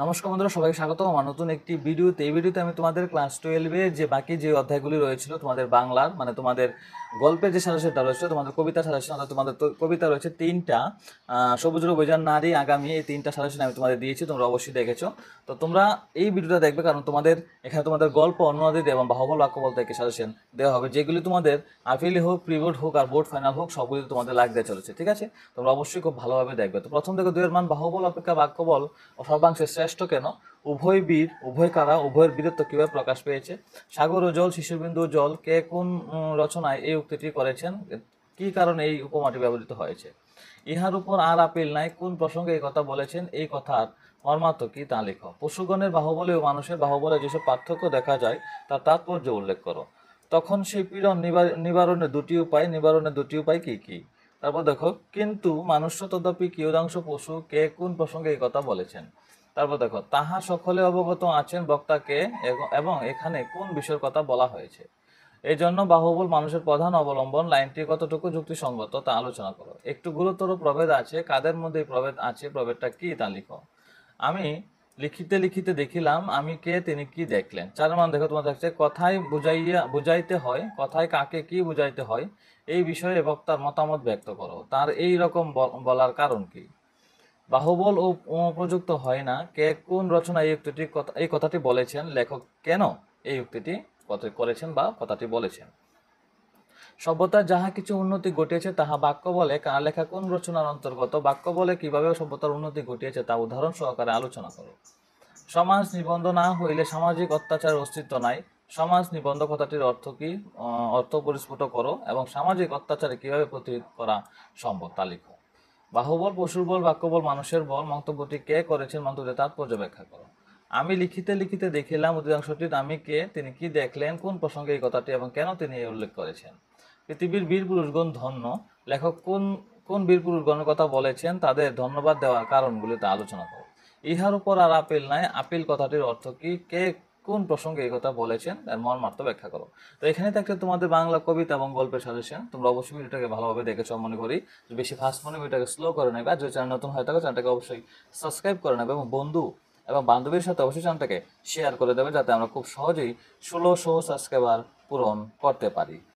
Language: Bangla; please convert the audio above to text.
নমস্কার বন্ধুরা, সবাইকে স্বাগত আমার নতুন একটি ভিডিওতে। এই ভিডিওতে আমি তোমাদের ক্লাস 12-এর যে বাকি যে অধ্যায়গুলি রয়েছিল তোমাদের বাংলার, মানে তোমাদের গল্পের যে সাজেশনটা রয়েছে, তোমাদের কবিতা সাজেশন, অর্থাৎ তোমাদের তো কবিতা রয়েছে তিনটা, সবুজের অভিযান, নারী, আগামী, এই তিনটা সাজেশন আমি তোমাদের দিয়েছি, তোমরা অবশ্যই দেখেছো। তো তোমরা এই ভিডিওটা দেখবে, কারণ তোমাদের এখানে তোমাদের গল্প, অনুবাদিত এবং বাহুবল বাক্য বলতে একটি সাজেশন দেওয়া হবে, যেগুলি তোমাদের আপিলি হোক, প্রিবোর্ড হোক আর বোর্ড ফাইনাল হোক, সবগুলি তোমাদের লাগতে চলেছে। ঠিক আছে, তোমরা অবশ্যই খুব ভালোভাবে দেখবে। তো প্রথম থেকে দুইয়ের মান বাহুবল অপেক্ষা বাক্য বল ও সর্বাংশে শ্রেষ্ঠ কেন, উভয় বীর, উভয় কারা, উভয়ের বীরত্ব কিভাবে প্রকাশ পেয়েছে, সাগর ও জল, শিশুবিন্দু জল, কে কোন রচনায় এই উক্তিটি করেছেন, কি কারণে এই উপমাটি ব্যবহৃত হয়েছে, ইহার উপর আর আপিল নাই, কোন প্রসঙ্গে এই কথা বলেছেন, এই কথার মর্মার্থ কি তা লেখো, পশুগণের বাহুবলে ও মানুষের বাহুবলে যেসব পার্থক্য দেখা যায় তার তাৎপর্য উল্লেখ করো, তখন সেই পীড়ন নিবারণের দুটি উপায় কি কি। তারপর দেখো, কিন্তু মানুষ্য তদপি কিয়দাংশ পশু, কে কোন প্রসঙ্গে এই কথা বলেছেন। তারপর দেখো, তাহা সকলে অবগত আছেন বক্তাকে, এবং এখানে কোন বিষয়ের কথা বলা হয়েছে, এই জন্য বাহুবল মানুষের প্রধান অবলম্বন, লাইনটি কতটুকু যুক্তিসঙ্গত তা আলোচনা করো, একটু গুরুতর প্রভেদ আছে, কাদের মধ্যে এই প্রভেদ আছে, প্রভেদটা কি তা লিখো। আমি লিখিতে লিখিতে দেখিলাম, আমি কে, তিনি কি দেখলেন। চার মান দেখো, তোমার দেখছে কথায় বুঝাইতে হয়, কথায় কাকে কি বুঝাইতে হয়, এই বিষয়ে বক্তার মতামত ব্যক্ত করো, তার এই রকম বলার কারণ কি। বাহুবল ও উপযুক্ত হয় না, কে কোন রচনা এই কথাটি বলেছেন, লেখক কেন এই উক্তিটি করেছেন বা কথাটি বলেছেন। সভ্যতার যাহা কিছু উন্নতি ঘটিয়েছে তাহা বাক্য বলে, কার লেখা কোন রচনার অন্তর্গত, বাক্য বলে কিভাবে সভ্যতার উন্নতি ঘটিয়েছে তা উদাহরণ সহকারে আলোচনা করো। সমাজ নিবন্ধ না হইলে সামাজিক অত্যাচারের অস্তিত্ব নাই, সমাজ নিবন্ধ কথাটির অর্থ কি, অর্থ পরিস্ফুট করো, এবং সামাজিক অত্যাচারে কিভাবে প্রতিরোধ করা সম্ভব তা লিখো। বাহুবল পশুর বল, বাক্য বল মানুষের বল, মন্তব্যটি কে করেছেন, মন্তব্যটি তাৎপর্য ব্যাখ্যা করো। আমি লিখিতে লিখিতে দেখিলাম, অধিকাংশটি আমি কে, তিনি কি দেখলেন, কোন প্রসঙ্গে এই কথাটি এবং কেন তিনি এই উল্লেখ করেছেন। পৃথিবীর বীর পুরুষগণ ধন্য, লেখক কোন কোন বীর পুরুষগণের কথা বলেছেন, তাদের ধন্যবাদ দেওয়ার কারণগুলি তা আলোচনা করো। ইহার উপর আর আপিল নাই, আপিল কথাটির অর্থ কি, কে কোন প্রসঙ্গে এই কথা বলেছেন, তার মর্মার্থ ব্যাখ্যা করো। তো এখানে থাকছে তোমাদের বাংলা কবিতা এবং গল্পের সাজেশন। তোমরা অবশ্যই ভিডিওটাকে ভালোভাবে দেখেছো মনে করি, বেশি ফাস্ট মনে ভিডিওটাকে স্লো করে নেবে, আর যদি চ্যানেল নতুন হয়ে থাকে চ্যানেলটাকে অবশ্যই সাবস্ক্রাইব করে নেবে, এবং বন্ধু এবং বান্ধবীর সাথে অবশ্যই চ্যানেলটাকে শেয়ার করে দেবে, যাতে আমরা খুব সহজেই 1600 সাবস্ক্রাইবার পূরণ করতে পারি।